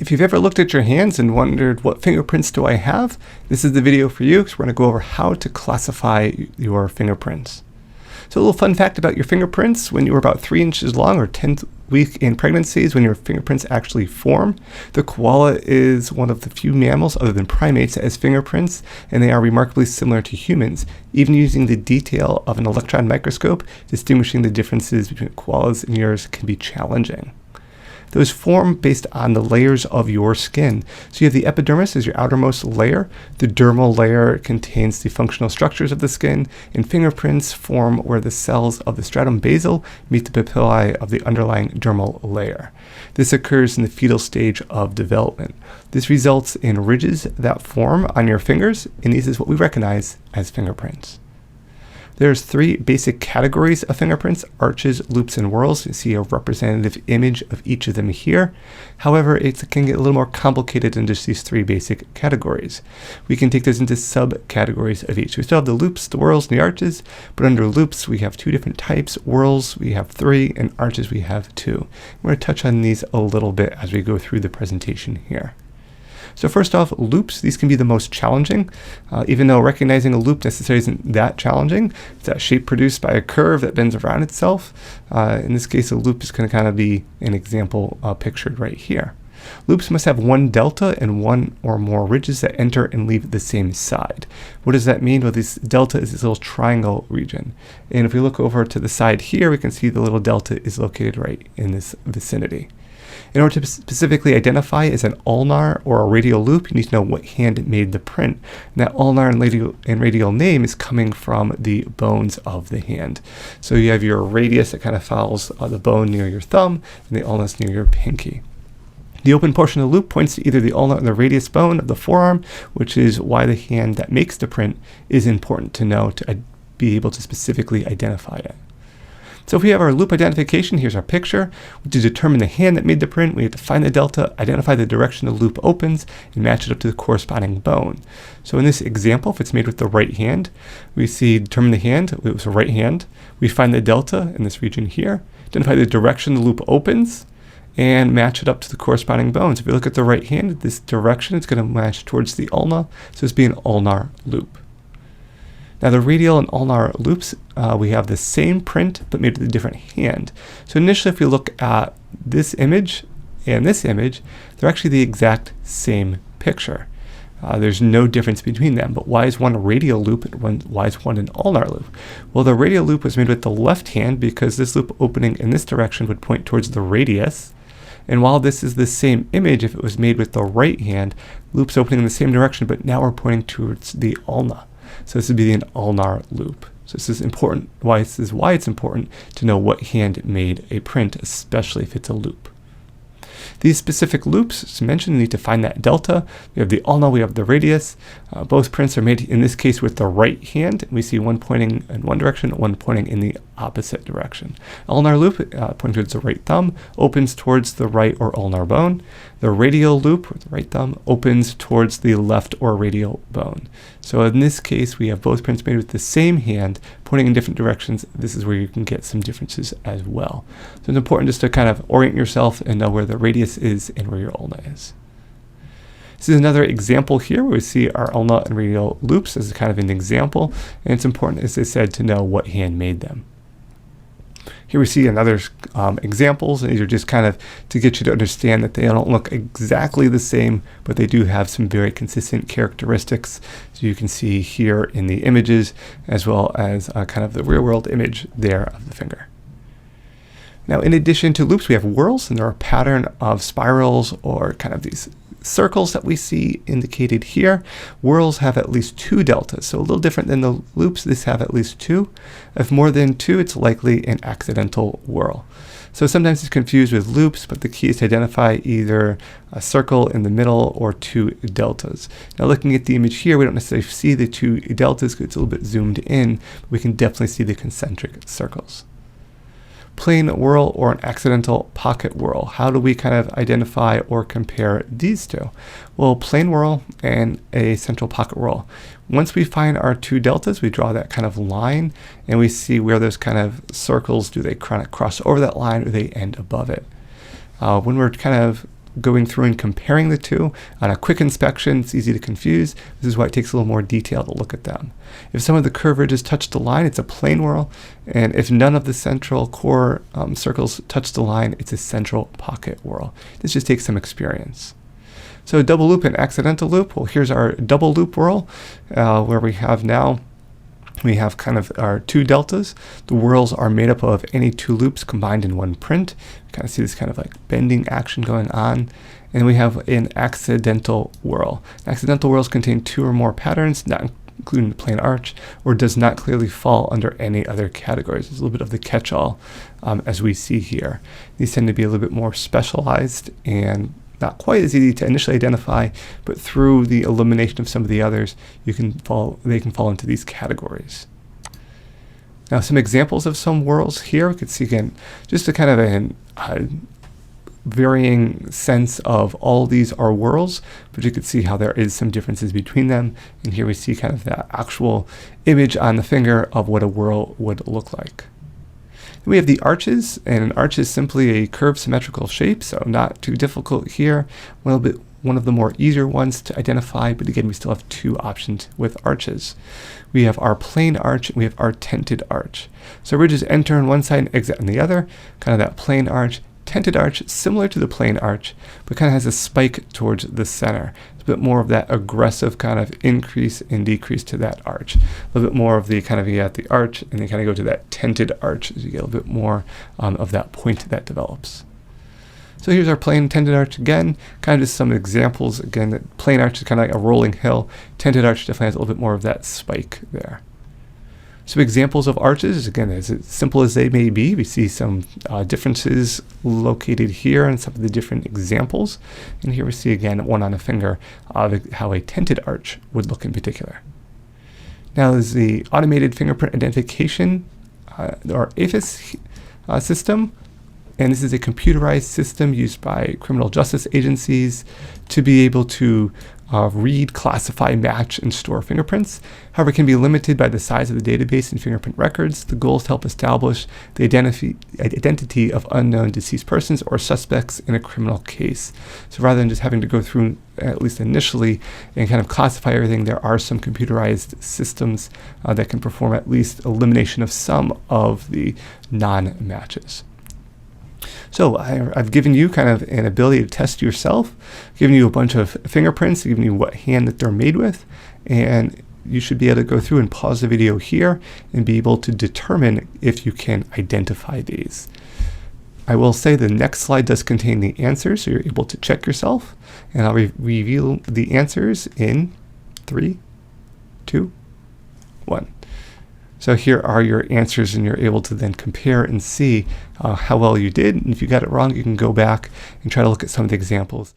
If you've ever looked at your hands and wondered what fingerprints do I have, this is the video for you, because we're going to go over how to classify your fingerprints. So a little fun fact about your fingerprints: when you were about 3 inches long, or 10th week in pregnancies, when your fingerprints actually form, the koala is one of the few mammals other than primates that has fingerprints, and they are remarkably similar to humans. Even using the detail of an electron microscope, distinguishing the differences between koalas and yours can be challenging. Those form based on the layers of your skin. So you have the epidermis as your outermost layer. The dermal layer contains the functional structures of the skin, and fingerprints form where the cells of the stratum basal meet the papillae of the underlying dermal layer. This occurs in the fetal stage of development. This results in ridges that form on your fingers, and these is what we recognize as fingerprints. There's 3 basic categories of fingerprints: arches, loops, and whorls. You see a representative image of each of them here. However, it can get a little more complicated than just these 3 basic categories. We can take those into subcategories of each. We still have the loops, the whorls, and the arches, but under loops we have 2 different types. Whorls we have 3, and arches we have 2. We're going to touch on these a little bit as we go through the presentation here. So first off, loops. These can be the most challenging, even though recognizing a loop necessarily isn't that challenging. It's that shape produced by a curve that bends around itself. In this case, a loop is going to kind of be an example pictured right here. Loops must have 1 delta and 1 or more ridges that enter and leave the same side. What does that mean? Well, this delta is this little triangle region. And if we look over to the side here, we can see the little delta is located right in this vicinity. In order to specifically identify as an ulnar or a radial loop, you need to know what hand made the print. And that ulnar and radial name is coming from the bones of the hand. So you have your radius that kind of follows the bone near your thumb, and the ulnus near your pinky. The open portion of the loop points to either the ulnar or the radius bone of the forearm, which is why the hand that makes the print is important to know to be able to specifically identify it. So if we have our loop identification, here's our picture. To determine the hand that made the print, we have to find the delta, identify the direction the loop opens, and match it up to the corresponding bone. So in this example, if it's made with the right hand, we see determine the hand, it was a right hand. We find the delta in this region here, identify the direction the loop opens, and match it up to the corresponding bones. If we look at the right hand, this direction is going to match towards the ulna, so it's being an ulnar loop. Now the radial and ulnar loops, we have the same print but made with a different hand. So initially, if we look at this image and this image, they're actually the exact same picture. There's no difference between them, but why is one a radial loop and why is one an ulnar loop? Well, the radial loop was made with the left hand because this loop opening in this direction would point towards the radius. And while this is the same image, if it was made with the right hand, loops opening in the same direction, but now we're pointing towards the ulna. So this would be an ulnar loop. So this is important. This is why it's important to know what hand made a print, especially if it's a loop. These specific loops, as mentioned, you need to find that delta. We have the ulna, we have the radius. Both prints are made, in this case, with the right hand. We see one pointing in one direction, one pointing in the opposite direction. Ulnar loop, pointing towards the right thumb, opens towards the right or ulnar bone. The radial loop, with the right thumb, opens towards the left or radial bone. So in this case, we have both prints made with the same hand, pointing in different directions. This is where you can get some differences as well. So it's important just to kind of orient yourself and know where the radius is and where your ulna is. This is another example here where we see our ulna and radial loops as kind of an example, and it's important, as I said, to know what hand made them. Here we see another examples, and these are just kind of to get you to understand that they don't look exactly the same, but they do have some very consistent characteristics. So you can see here in the images, as well as kind of the real world image there of the finger. Now, in addition to loops, we have whorls, and they're a pattern of spirals or kind of these circles that we see indicated here. Whorls have at least 2 deltas, so a little different than the loops. These have at least 2. If more than 2, it's likely an accidental whorl. So sometimes it's confused with loops, but the key is to identify either a circle in the middle or 2 deltas. Now, looking at the image here, we don't necessarily see the 2 deltas because it's a little bit zoomed in, but we can definitely see the concentric circles. Plain whorl or an accidental pocket whorl. How do we kind of identify or compare these two? Well, plain whorl and a central pocket whorl. Once we find our 2 deltas, we draw that kind of line and we see where those kind of circles, do they kind of cross over that line or they end above it. When we're kind of going through and comparing the two. On a quick inspection, it's easy to confuse. This is why it takes a little more detail to look at them. If some of the curved ridges touch the line, it's a plane whorl, and if none of the central core circles touch the line, it's a central pocket whorl. This just takes some experience. So double loop and accidental loop. Well, here's our double loop whorl, where we have kind of our two deltas. The whorls are made up of any two loops combined in one print. You kind of see this kind of like bending action going on. And we have an accidental whorl. Accidental whorls contain two or more patterns, not including the plane arch, or does not clearly fall under any other categories. It's a little bit of the catch-all as we see here. These tend to be a little bit more specialized and not quite as easy to initially identify, but through the elimination of some of the others, they can fall into these categories. Now, some examples of some whorls here. We could see again just a kind of a varying sense of all these are whorls, but you could see how there is some differences between them. And here we see kind of the actual image on the finger of what a whorl would look like. We have the arches, and an arch is simply a curved symmetrical shape, so not too difficult here. One of the more easier ones to identify, but again, we still have two options with arches. We have our plane arch and we have our tented arch. So ridges enter on one side and exit on the other, kind of that plane arch. Tented arch, similar to the plane arch, but kind of has a spike towards the center. It's a bit more of that aggressive kind of increase and decrease to that arch. A little bit more of the kind of, the arch, and then kind of go to that tented arch as you get a little bit more of that point that develops. So here's our plane tented arch again, kind of just some examples. Again, the plane arch is kind of like a rolling hill. Tented arch definitely has a little bit more of that spike there. Some examples of arches, again, as simple as they may be, we see some differences located here in some of the different examples. And here we see, again, one on a finger of how a tented arch would look in particular. Now there's the automated fingerprint identification, or AFIS system. And this is a computerized system used by criminal justice agencies to be able to read, classify, match, and store fingerprints. However, it can be limited by the size of the database and fingerprint records. The goal is to help establish the identity of unknown deceased persons or suspects in a criminal case. So rather than just having to go through, at least initially, and kind of classify everything, there are some computerized systems that can perform at least elimination of some of the non-matches. So I've given you kind of an ability to test yourself, given you a bunch of fingerprints, given you what hand that they're made with, and you should be able to go through and pause the video here and be able to determine if you can identify these. I will say the next slide does contain the answers, so you're able to check yourself, and I'll reveal the answers in 3, 2, 1. So here are your answers, and you're able to then compare and see how well you did. And if you got it wrong, you can go back and try to look at some of the examples.